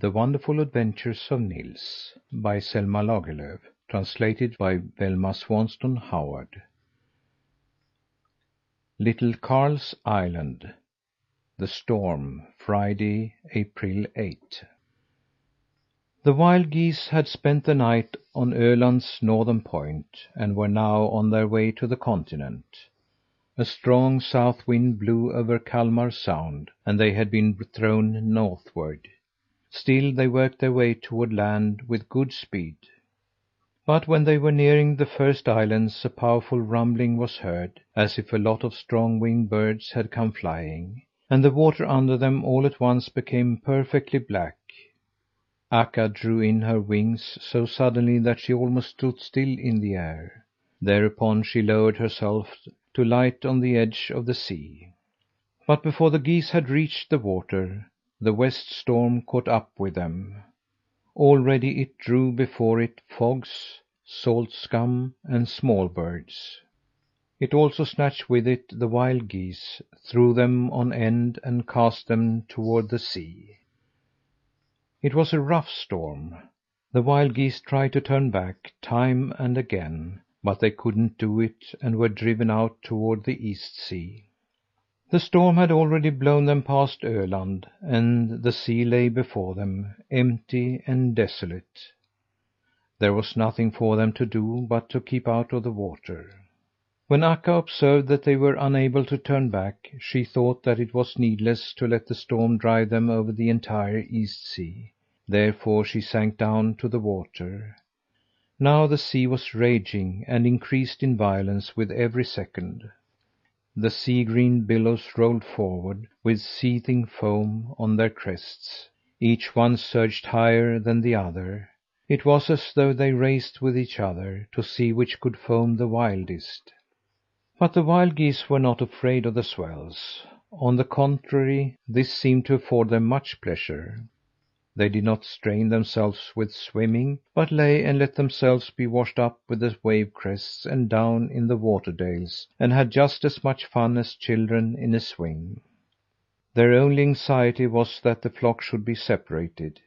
The Wonderful Adventures of Nils by Selma Lagerlöf, translated by Velma Swanston Howard. Little Karl's Island. The Storm. Friday, April 8. The wild geese had spent the night on Öland's northern point, and were now on their way to the continent. A strong south wind blew over Kalmar Sound, and they had been thrown northward. Still they worked their way toward land with good speed. But when they were nearing the first islands, a powerful rumbling was heard, as if a lot of strong winged birds had come flying, and the water under them all at once became perfectly black. Akka drew in her wings so suddenly that she almost stood still in the air. Thereupon she lowered herself to light on the edge of the sea. But before the geese had reached the water, the west storm caught up with them. Already it drew before it fogs, salt scum, and small birds. It also snatched with it the wild geese, threw them on end, and cast them toward the sea. It was a rough storm. The wild geese tried to turn back, time and again, but they couldn't do it, and were driven out toward the East Sea. The storm had already blown them past Öland, and the sea lay before them, empty and desolate. There was nothing for them to do but to keep out of the water. When Akka observed that they were unable to turn back, she thought that it was needless to let the storm drive them over the entire East Sea. Therefore she sank down to the water. Now the sea was raging, and increased in violence with every second. The sea green billows rolled forward, with seething foam on their crests. Each one surged higher than the other. It was as though they raced with each other, to see which could foam the wildest. But the wild geese were not afraid of the swells. On the contrary, this seemed to afford them much pleasure. They did not strain themselves with swimming, but lay and let themselves be washed up with the wave crests and down in the water dales, and had just as much fun as children in a swing. Their only anxiety was that the flock should be separated.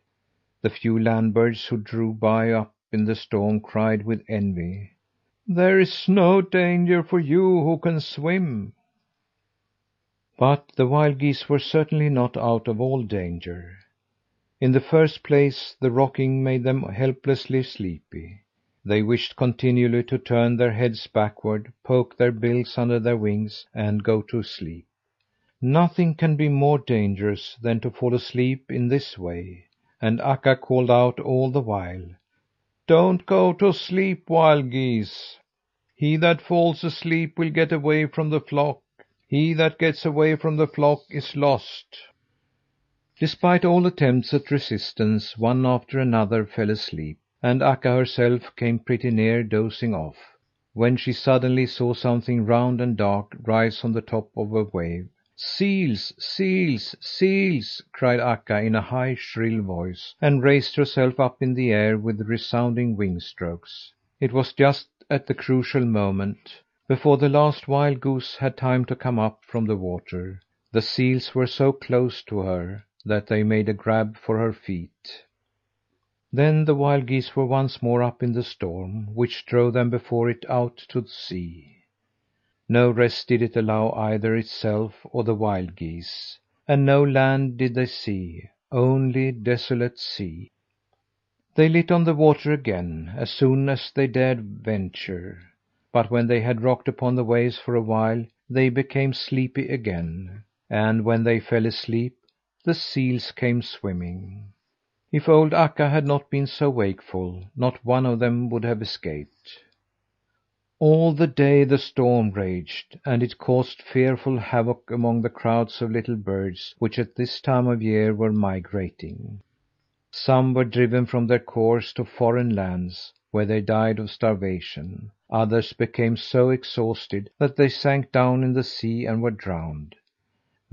The few land birds who drove by up in the storm cried with envy: "There is no danger for you who can swim." But the wild geese were certainly not out of all danger. In the first place, the rocking made them helplessly sleepy. They wished continually to turn their heads backward, poke their bills under their wings, and go to sleep. Nothing can be more dangerous than to fall asleep in this way, and Akka called out all the while: "Don't go to sleep, wild geese! He that falls asleep will get away from the flock. He that gets away from the flock is lost." Despite all attempts at resistance, one after another fell asleep, and Akka herself came pretty near dozing off, when she suddenly saw something round and dark rise on the top of a wave. "Seals! Seals! Seals!" cried Akka in a high, shrill voice, and raised herself up in the air with resounding wing strokes. It was just at the crucial moment, before the last wild goose had time to come up from the water. The seals were so close to her that they made a grab for her feet. Then the wild geese were once more up in the storm, which drove them before it out to sea. No rest did it allow either itself or the wild geese, and no land did they see, only desolate sea. They lit on the water again, as soon as they dared venture, but when they had rocked upon the waves for a while, they became sleepy again, and when they fell asleep, the seals came swimming. If old Akka had not been so wakeful, not one of them would have escaped. All the day the storm raged, and it caused fearful havoc among the crowds of little birds which at this time of year were migrating. Some were driven from their course to foreign lands, where they died of starvation. Others became so exhausted that they sank down in the sea and were drowned.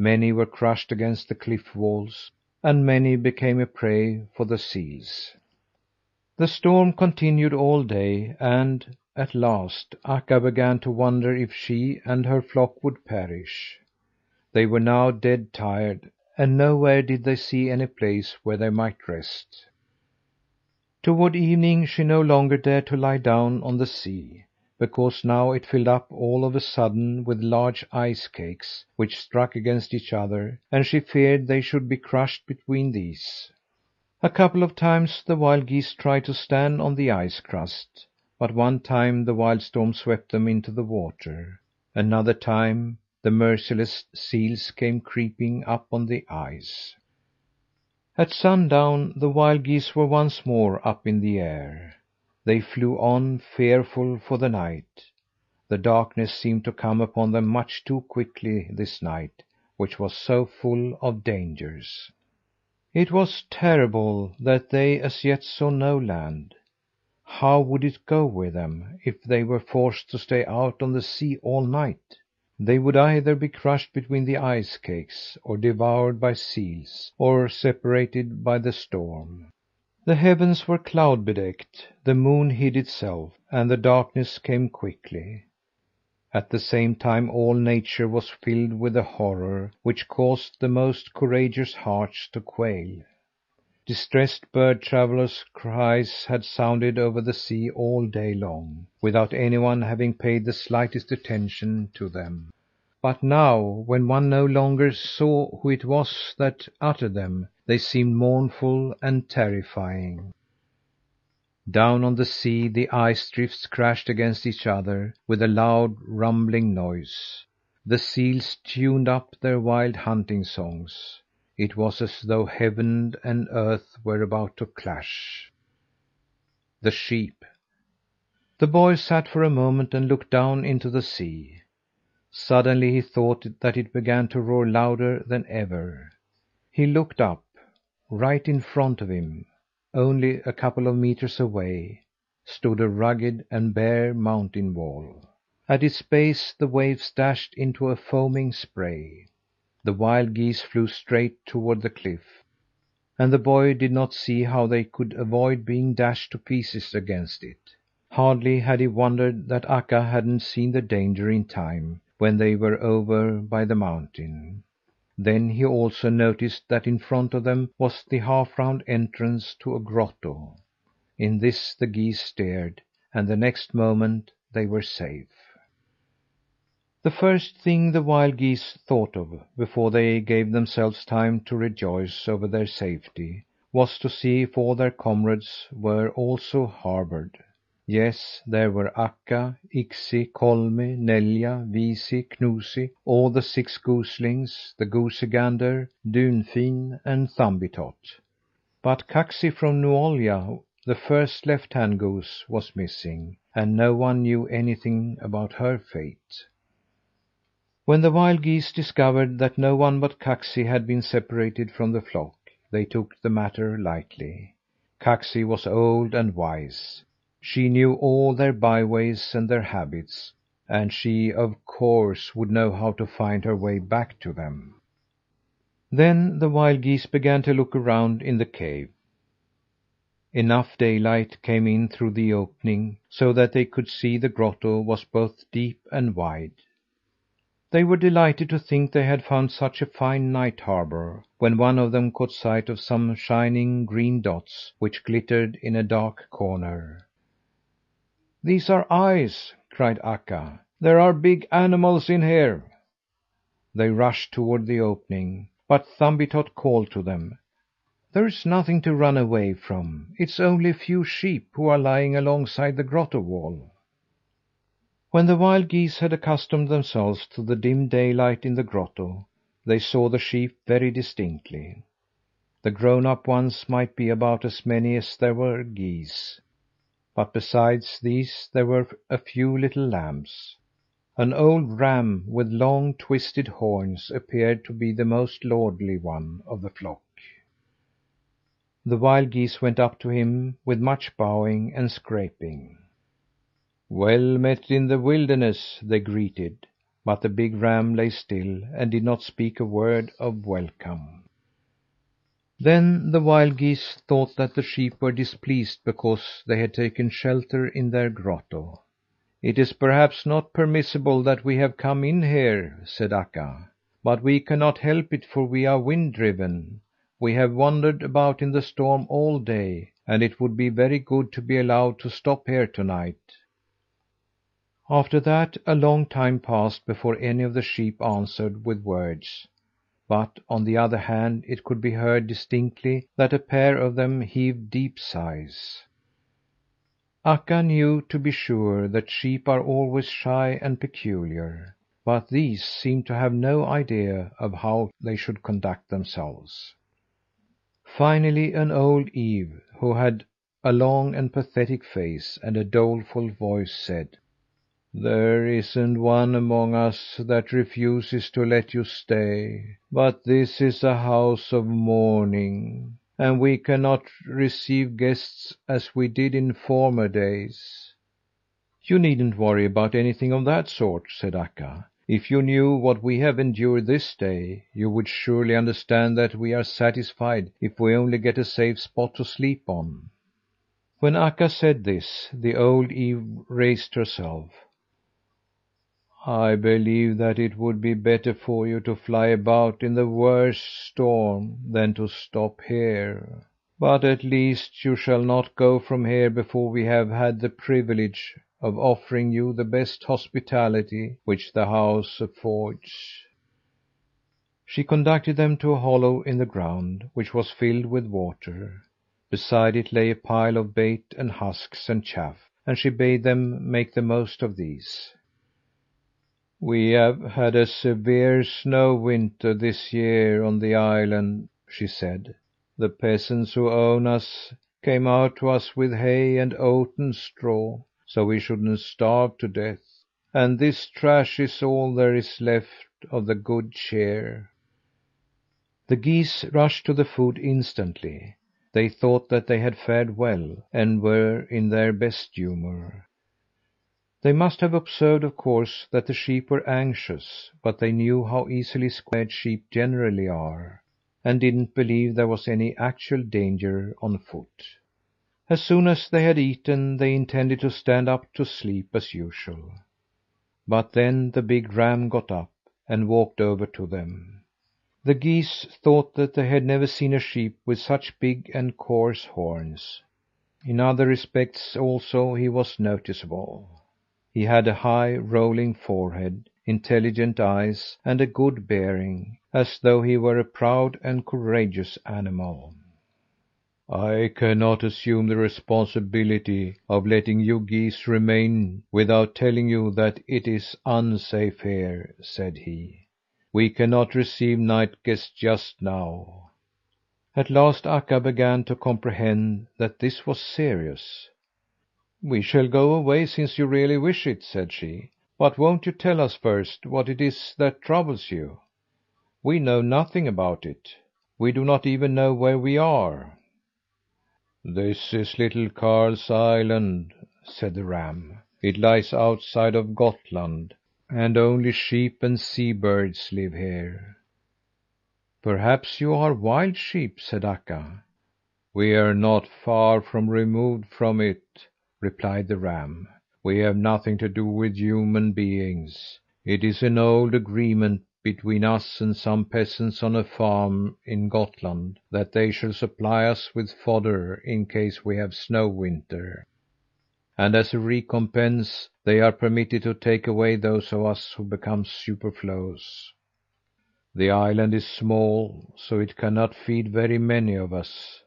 Many were crushed against the cliff walls, and many became a prey for the seals. The storm continued all day, and, at last, Akka began to wonder if she and her flock would perish. They were now dead tired, and nowhere did they see any place where they might rest. Toward evening she no longer dared to lie down on the sea, because now it filled up all of a sudden with large ice cakes, which struck against each other, and she feared they should be crushed between these. A couple of times the wild geese tried to stand on the ice crust, but one time the wild storm swept them into the water. Another time the merciless seals came creeping up on the ice. At sundown the wild geese were once more up in the air. They flew on, fearful for the night. The darkness seemed to come upon them much too quickly this night, which was so full of dangers. It was terrible that they as yet saw no land. How would it go with them if they were forced to stay out on the sea all night? They would either be crushed between the ice cakes, or devoured by seals, or separated by the storm. The heavens were cloud bedecked, the moon hid itself, and the darkness came quickly. At the same time all nature was filled with a horror which caused the most courageous hearts to quail. Distressed bird travellers' cries had sounded over the sea all day long, without anyone having paid the slightest attention to them. But now, when one no longer saw who it was that uttered them, they seemed mournful and terrifying. Down on the sea the ice drifts crashed against each other with a loud, rumbling noise. The seals tuned up their wild hunting songs. It was as though heaven and earth were about to clash. The sheep. The boy sat for a moment and looked down into the sea. Suddenly he thought that it began to roar louder than ever. He looked up. Right in front of him, only a couple of meters away, stood a rugged and bare mountain wall. At its base the waves dashed into a foaming spray. The wild geese flew straight toward the cliff, and the boy did not see how they could avoid being dashed to pieces against it. Hardly had he wondered that Akka hadn't seen the danger in time, when they were over by the mountain. Then he also noticed that in front of them was the half round entrance to a grotto. In this the geese steered, and the next moment they were safe. The first thing the wild geese thought of, before they gave themselves time to rejoice over their safety, was to see if all their comrades were also harboured. Yes, there were Akka, Iksi, Kolmi, Nelja, Viisi, Knusi, all the 6 goslings, the goosey gander, Dunfin, and Thumbietot. But Kaksi from Nuolja, the first left-hand goose, was missing, and no one knew anything about her fate. When the wild geese discovered that no one but Kaksi had been separated from the flock, they took the matter lightly. Kaksi was old and wise. She knew all their byways and their habits, and she, of course, would know how to find her way back to them. Then the wild geese began to look around in the cave. Enough daylight came in through the opening so that they could see the grotto was both deep and wide. They were delighted to think they had found such a fine night harbour, when one of them caught sight of some shining green dots which glittered in a dark corner. "These are eyes!" cried Akka. "There are big animals in here!" They rushed toward the opening, but Thumbietot called to them: "There's nothing to run away from. It's only a few sheep who are lying alongside the grotto wall." When the wild geese had accustomed themselves to the dim daylight in the grotto, they saw the sheep very distinctly. The grown up ones might be about as many as there were geese, but besides these there were a few little lambs. An old ram with long, twisted horns appeared to be the most lordly one of the flock. The wild geese went up to him with much bowing and scraping. "Well met in the wilderness," they greeted, but the big ram lay still and did not speak a word of welcome. Then the wild geese thought that the sheep were displeased because they had taken shelter in their grotto. "It is perhaps not permissible that we have come in here," said Akka. But we cannot help it, for we are wind driven. We have wandered about in the storm all day, and it would be very good to be allowed to stop here to night." After that a long time passed before any of the sheep answered with words; but, on the other hand, it could be heard distinctly that a pair of them heaved deep sighs. Akka knew, to be sure, that sheep are always shy and peculiar, but these seemed to have no idea of how they should conduct themselves. Finally an old ewe, who had a long and pathetic face and a doleful voice, said: "There isn't one among us that refuses to let you stay, but this is a house of mourning, and we cannot receive guests as we did in former days." "You needn't worry about anything of that sort," said Akka. "If you knew what we have endured this day, you would surely understand that we are satisfied if we only get a safe spot to sleep on." When Akka said this, the old ewe raised herself. "I believe that it would be better for you to fly about in the worst storm than to stop here. But at least you shall not go from here before we have had the privilege of offering you the best hospitality which the house affords." She conducted them to a hollow in the ground, which was filled with water. Beside it lay a pile of bait and husks and chaff, and she bade them make the most of these. "We have had a severe snow winter this year on the island," she said. "The peasants who own us came out to us with hay and oaten straw, so we shouldn't starve to death. And this trash is all there is left of the good cheer." The geese rushed to the food instantly. They thought that they had fared well, and were in their best humour. They must have observed, of course, that the sheep were anxious, but they knew how easily scared sheep generally are, and didn't believe there was any actual danger on foot. As soon as they had eaten, they intended to stand up to sleep as usual. But then the big ram got up and walked over to them. The geese thought that they had never seen a sheep with such big and coarse horns. In other respects also he was noticeable. He had a high, rolling forehead, intelligent eyes, and a good bearing, as though he were a proud and courageous animal. "I cannot assume the responsibility of letting you geese remain without telling you that it is unsafe here," said he. "We cannot receive night guests just now." At last Akka began to comprehend that this was serious. "We shall go away since you really wish it," said she. "But won't you tell us first what it is that troubles you? We know nothing about it. We do not even know where we are." "This is Little Karl's Island," said the ram. "It lies outside of Gottland, and only sheep and sea birds live here." "Perhaps you are wild sheep," said Akka. "We are not far removed from it," replied the ram. "We have nothing to do with human beings. It is an old agreement between us and some peasants on a farm in Gottland that they shall supply us with fodder in case we have snow winter. And as a recompense, they are permitted to take away those of us who become superfluous. The island is small, so it cannot feed very many of us.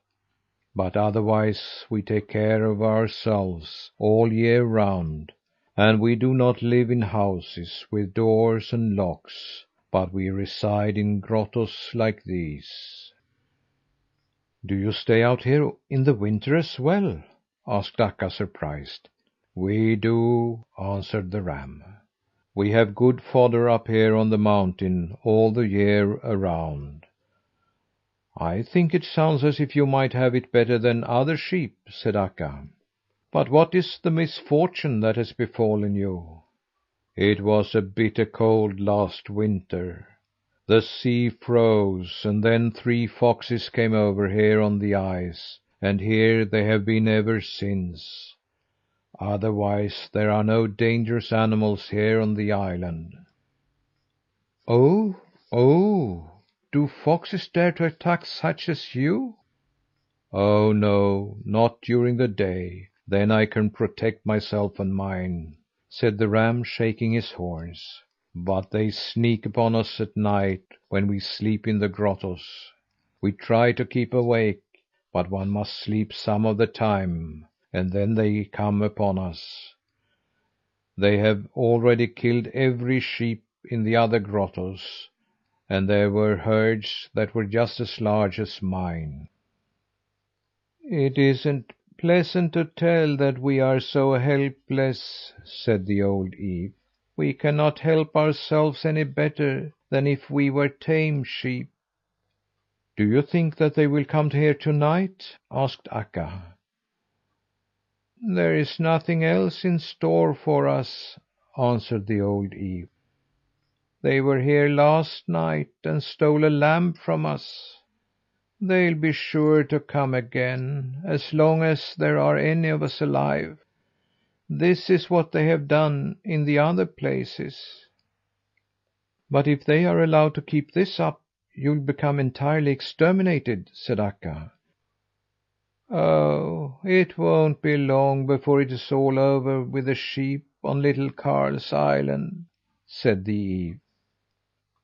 But otherwise we take care of ourselves all year round, and we do not live in houses with doors and locks, but we reside in grottos like these." "Do you stay out here in the winter as well?" asked Akka, surprised. "We do," answered the ram. "We have good fodder up here on the mountain all the year around." "I think it sounds as if you might have it better than other sheep," said Akka. "But what is the misfortune that has befallen you?" "It was a bitter cold last winter. The sea froze, and then 3 foxes came over here on the ice, and here they have been ever since. Otherwise there are no dangerous animals here on the island." "Oh! Oh, do foxes dare to attack such as you?" "Oh, no, not during the day. Then I can protect myself and mine," said the ram, shaking his horns. "But they sneak upon us at night when we sleep in the grottos. We try to keep awake, but one must sleep some of the time, and then they come upon us. They have already killed every sheep in the other grottos, and there were herds that were just as large as mine." "It isn't pleasant to tell that we are so helpless," said the old ewe. "We cannot help ourselves any better than if we were tame sheep." "Do you think that they will come here to night?" asked Akka. "There is nothing else in store for us," answered the old ewe. "They were here last night and stole a lamb from us. They'll be sure to come again, as long as there are any of us alive. This is what they have done in the other places." "But if they are allowed to keep this up, you'll become entirely exterminated," said Akka. "Oh, it won't be long before it is all over with the sheep on Little Karl's Island," said the ewe.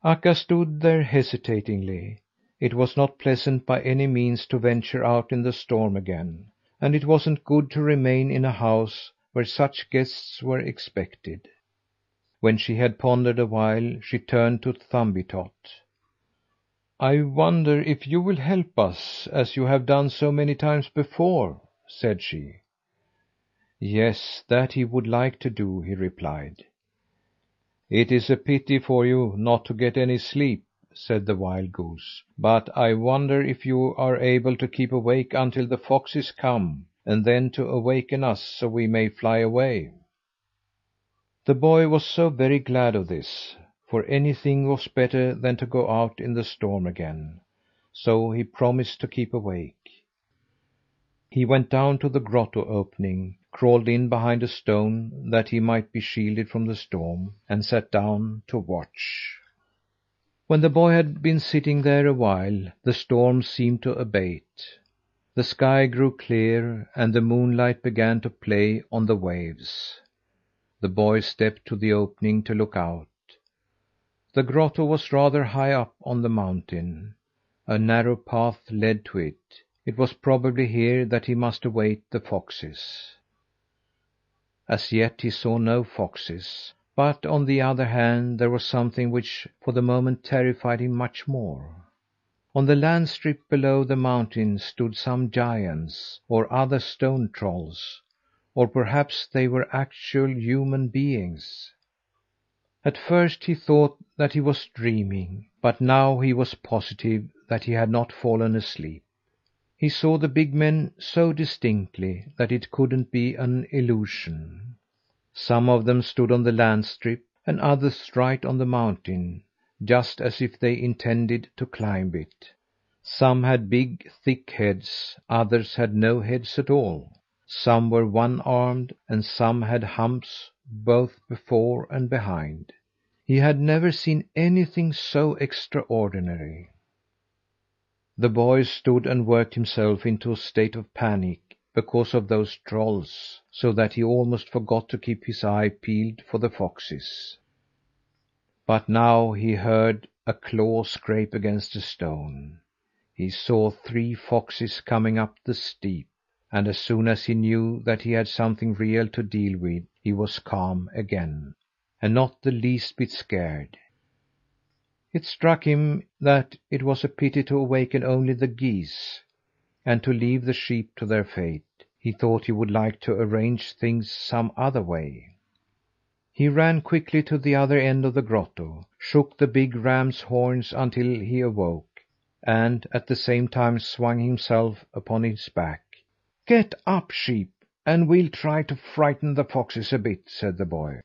Akka stood there hesitatingly. It was not pleasant by any means to venture out in the storm again, and it wasn't good to remain in a house where such guests were expected. When she had pondered a while, she turned to Thumbietot. "I wonder if you will help us, as you have done so many times before," said she. Yes, that he would like to do, he replied. "It is a pity for you not to get any sleep," said the wild goose, "but I wonder if you are able to keep awake until the foxes come, and then to awaken us so we may fly away." The boy was so very glad of this, for anything was better than to go out in the storm again, so he promised to keep awake. He went down to the grotto opening, crawled in behind a stone that he might be shielded from the storm, and sat down to watch. When the boy had been sitting there a while, the storm seemed to abate. The sky grew clear, and the moonlight began to play on the waves. The boy stepped to the opening to look out. The grotto was rather high up on the mountain. A narrow path led to it. It was probably here that he must await the foxes. As yet he saw no foxes, but on the other hand there was something which for the moment terrified him much more. On the land strip below the mountain stood some giants, or other stone trolls, or perhaps they were actual human beings. At first he thought that he was dreaming, but now he was positive that he had not fallen asleep. He saw the big men so distinctly that it couldn't be an illusion. Some of them stood on the land strip, and others right on the mountain, just as if they intended to climb it. Some had big, thick heads, others had no heads at all. Some were one-armed, and some had humps both before and behind. He had never seen anything so extraordinary. The boy stood and worked himself into a state of panic because of those trolls, so that he almost forgot to keep his eye peeled for the foxes. But now he heard a claw scrape against a stone. He saw 3 foxes coming up the steep, and as soon as he knew that he had something real to deal with, he was calm again, and not the least bit scared. It struck him that it was a pity to awaken only the geese, and to leave the sheep to their fate. He thought he would like to arrange things some other way. He ran quickly to the other end of the grotto, shook the big ram's horns until he awoke, and at the same time swung himself upon his back. "Get up, sheep, and we'll try to frighten the foxes a bit," said the boy.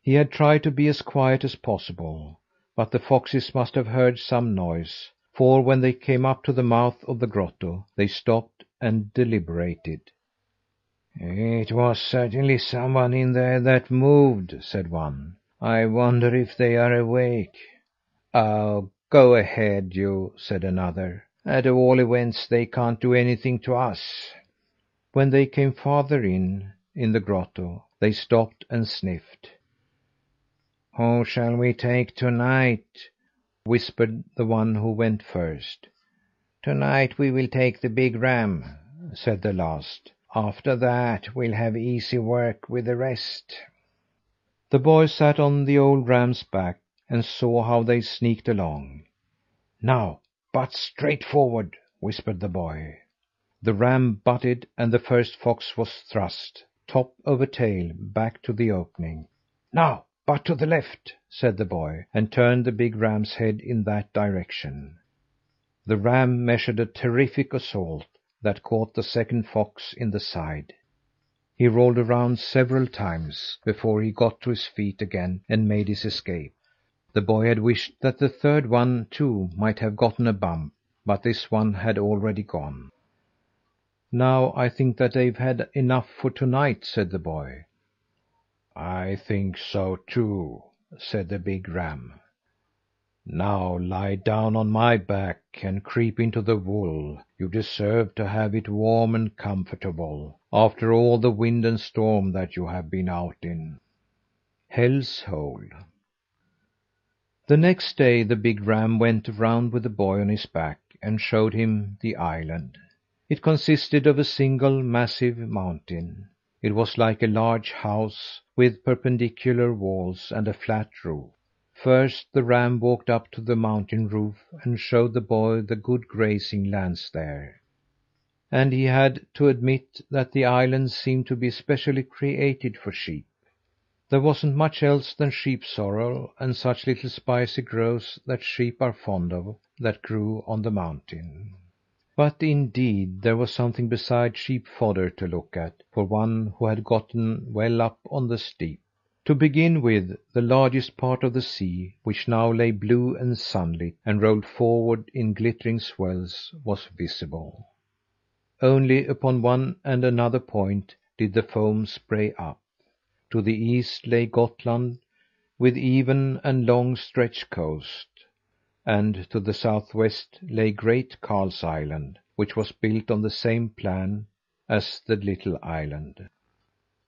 He had tried to be as quiet as possible, but the foxes must have heard some noise, for when they came up to the mouth of the grotto, they stopped and deliberated. "It was certainly someone in there that moved," said one. "I wonder if they are awake." "Oh, "Go ahead, you," said another. "At all events, they can't do anything to us." When they came farther in the grotto, they stopped and sniffed. "Who shall we take to night?" whispered the one who went first. "To night we will take the big ram," said the last. "After that we'll have easy work with the rest." The boy sat on the old ram's back and saw how they sneaked along. "Now butt straight forward," whispered the boy. The ram butted, and the first fox was thrust, top over tail, back to the opening. "Now butt to the left," said the boy, and turned the big ram's head in that direction. The ram measured a terrific assault that caught the second fox in the side. He rolled around several times before he got to his feet again and made his escape. The boy had wished that the third one, too, might have gotten a bump, but this one had already gone. "Now I think that they've had enough for to night," said the boy. "I think so, too," said the big ram. "Now lie down on my back and creep into the wool. You deserve to have it warm and comfortable, after all the wind and storm that you have been out in." Hell's Hole. The next day the big ram went around with the boy on his back and showed him the island. It consisted of a single, massive mountain. It was like a large house, with perpendicular walls and a flat roof. First the ram walked up to the mountain roof and showed the boy the good grazing lands there. And he had to admit that the island seemed to be specially created for sheep. There wasn't much else than sheep sorrel and such little spicy growths that sheep are fond of, that grew on the mountain. But indeed there was something besides sheep fodder to look at, for one who had gotten well up on the steep. To begin with, the largest part of the sea, which now lay blue and sunlit and rolled forward in glittering swells, was visible. Only upon one and another point did the foam spray up. To the east lay Gottland, with even and long stretched coast, and to the southwest lay Great Karl's Island, which was built on the same plan as the little island.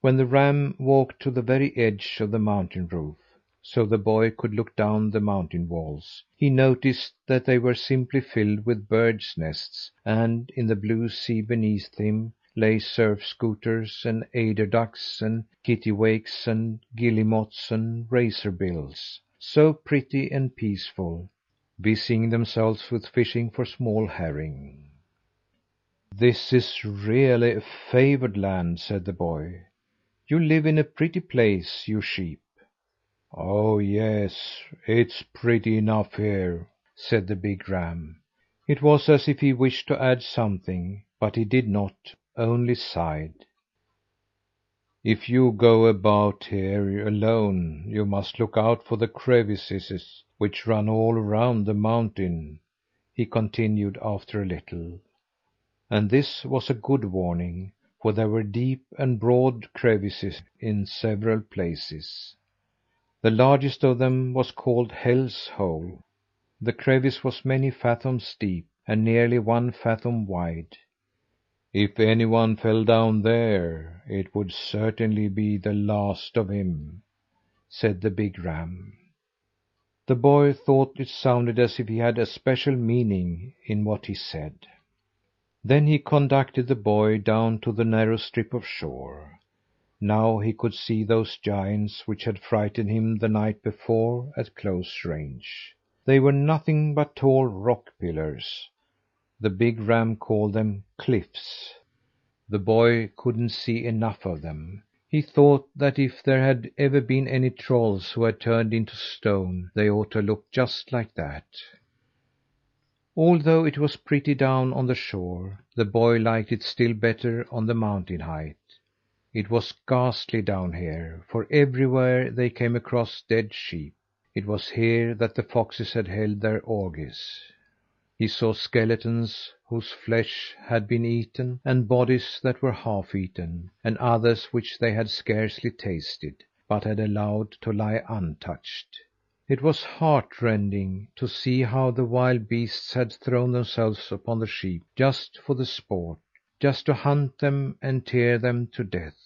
When the ram walked to the very edge of the mountain roof, so the boy could look down the mountain walls, he noticed that they were simply filled with birds' nests, and in the blue sea beneath him lay surf scooters and eider ducks and kittiwakes and guillemots and razorbills, so pretty and peaceful, busying themselves with fishing for small herring. "This is really a favoured land," said the boy. "You live in a pretty place, you sheep." "Oh, yes, it's pretty enough here," said the big ram. It was as if he wished to add something, but he did not, only sighed. "If you go about here alone, you must look out for the crevices which run all around the mountain," he continued after a little. And this was a good warning, for there were deep and broad crevices in several places. The largest of them was called Hell's Hole. The crevice was many fathoms deep and nearly 1 fathom wide. "If anyone fell down there, it would certainly be the last of him," said the big ram. The boy thought it sounded as if he had a special meaning in what he said. Then he conducted the boy down to the narrow strip of shore. Now he could see those giants which had frightened him the night before at close range. They were nothing but tall rock pillars. The big ram called them cliffs. The boy couldn't see enough of them. He thought that if there had ever been any trolls who had turned into stone, they ought to look just like that. Although it was pretty down on the shore, the boy liked it still better on the mountain height. It was ghastly down here, for everywhere they came across dead sheep. It was here that the foxes had held their orgies. He saw skeletons whose flesh had been eaten, and bodies that were half eaten, and others which they had scarcely tasted, but had allowed to lie untouched. It was heart-rending to see how the wild beasts had thrown themselves upon the sheep just for the sport, just to hunt them and tear them to death.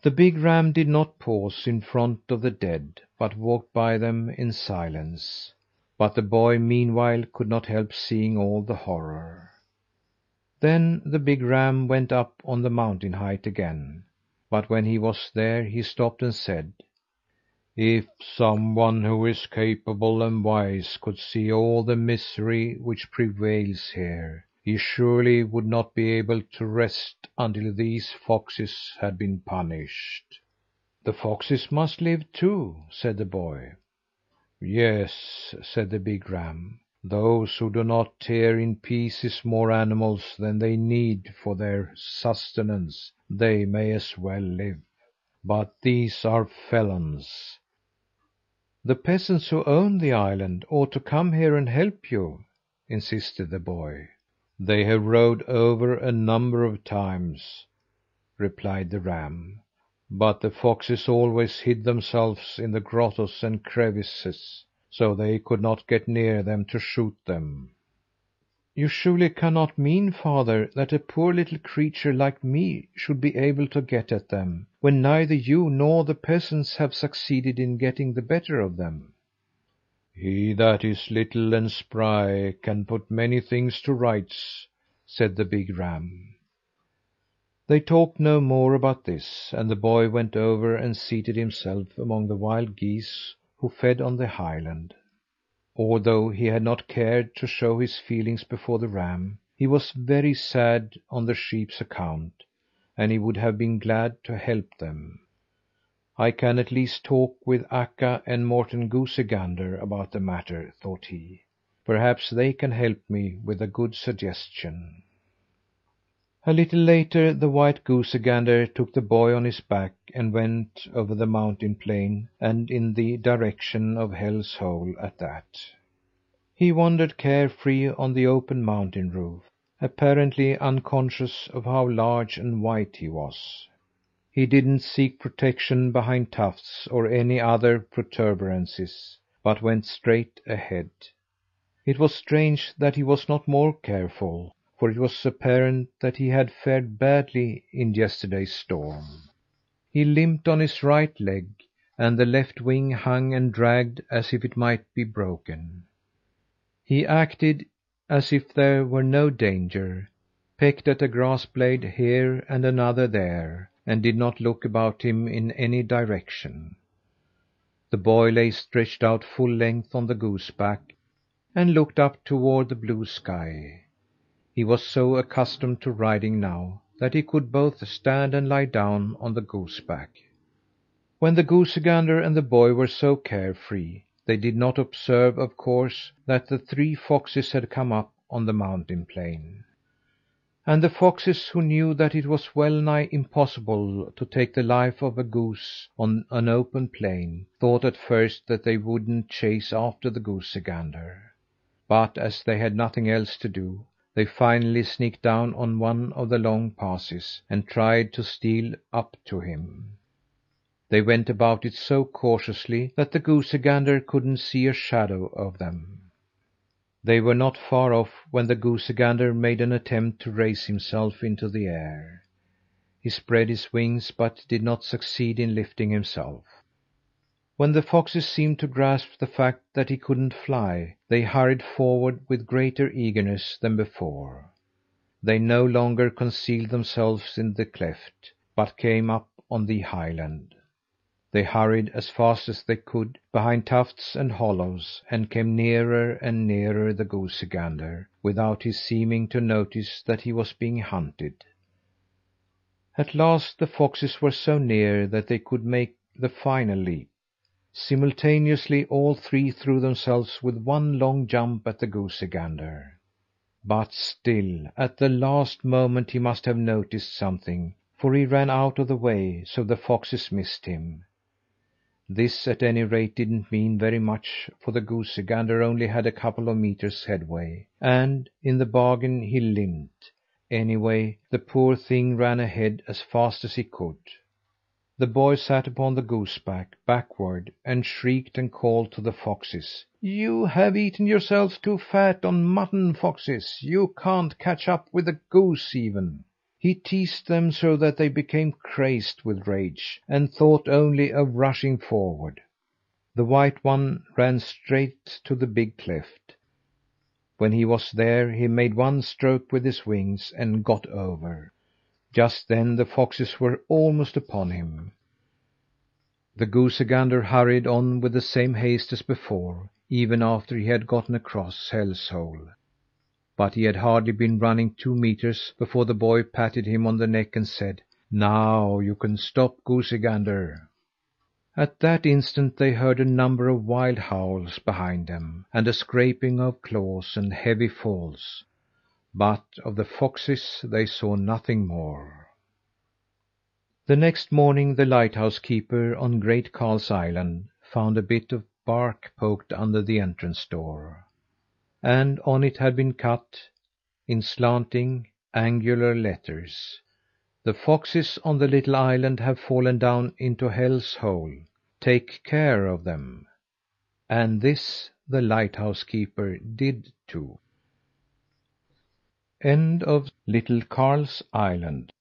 The big ram did not pause in front of the dead, but walked by them in silence. But the boy meanwhile could not help seeing all the horror. Then the big ram went up on the mountain height again, but when he was there he stopped and said: "If someone who is capable and wise could see all the misery which prevails here, he surely would not be able to rest until these foxes had been punished." "The foxes must live too," said the boy. "Yes," said the big ram. "Those who do not tear in pieces more animals than they need for their sustenance, they may as well live. But these are felons." "The peasants who own the island ought to come here and help you," insisted the boy. "They have rowed over a number of times," replied the ram, "but the foxes always hid themselves in the grottos and crevices, so they could not get near them to shoot them." "You surely cannot mean, father, that a poor little creature like me should be able to get at them, when neither you nor the peasants have succeeded in getting the better of them?" "He that is little and spry can put many things to rights," said the big ram. They talked no more about this, and the boy went over and seated himself among the wild geese who fed on the highland. Although he had not cared to show his feelings before the ram, he was very sad on the sheep's account, and he would have been glad to help them. "I can at least talk with Akka and Morten Goosey Gander about the matter," thought he. "Perhaps they can help me with a good suggestion." A little later the white goosey gander took the boy on his back and went over the mountain plain and in the direction of Hell's Hole at that. He wandered carefree on the open mountain roof, apparently unconscious of how large and white he was. He didn't seek protection behind tufts or any other protuberances, but went straight ahead. It was strange that he was not more careful, for it was apparent that he had fared badly in yesterday's storm. He limped on his right leg, and the left wing hung and dragged as if it might be broken. He acted as if there were no danger, pecked at a grass blade here and another there, and did not look about him in any direction. The boy lay stretched out full length on the goose back and looked up toward the blue sky. He was so accustomed to riding now that he could both stand and lie down on the goose back. When the goosey gander and the boy were so carefree, they did not observe, of course, that the three foxes had come up on the mountain plain. And the foxes, who knew that it was well nigh impossible to take the life of a goose on an open plain, thought at first that they wouldn't chase after the goosey gander. But as they had nothing else to do, they finally sneaked down on one of the long passes and tried to steal up to him. They went about it so cautiously that the goosey gander couldn't see a shadow of them. They were not far off when the goosey gander made an attempt to raise himself into the air. He spread his wings, but did not succeed in lifting himself. When the foxes seemed to grasp the fact that he couldn't fly, they hurried forward with greater eagerness than before. They no longer concealed themselves in the cleft, but came up on the highland. They hurried as fast as they could, behind tufts and hollows, and came nearer and nearer the goosey gander, without his seeming to notice that he was being hunted. At last the foxes were so near that they could make the final leap. Simultaneously all three threw themselves with one long jump at the goosey gander. But still, at the last moment he must have noticed something, for he ran out of the way, so the foxes missed him. This, at any rate, didn't mean very much, for the goosey gander only had a couple of meters headway, and in the bargain he limped. Anyway, the poor thing ran ahead as fast as he could. The boy sat upon the goose back, backward, and shrieked and called to the foxes: "You have eaten yourselves too fat on mutton, foxes! You can't catch up with a goose even!" He teased them so that they became crazed with rage, and thought only of rushing forward. The white one ran straight to the big cleft. When he was there, he made one stroke with his wings and got over. Just then the foxes were almost upon him. The goosey gander hurried on with the same haste as before, even after he had gotten across Hell's Hole. But he had hardly been running 2 meters before the boy patted him on the neck and said: "Now you can stop, goosey gander." At that instant they heard a number of wild howls behind them, and a scraping of claws and heavy falls. But of the foxes they saw nothing more. The next morning the lighthouse keeper on Great Karl's Island found a bit of bark poked under the entrance door, and on it had been cut, in slanting, angular letters: "The foxes on the little island have fallen down into Hell's Hole. Take care of them." And this the lighthouse keeper did too. Little Karl's Island.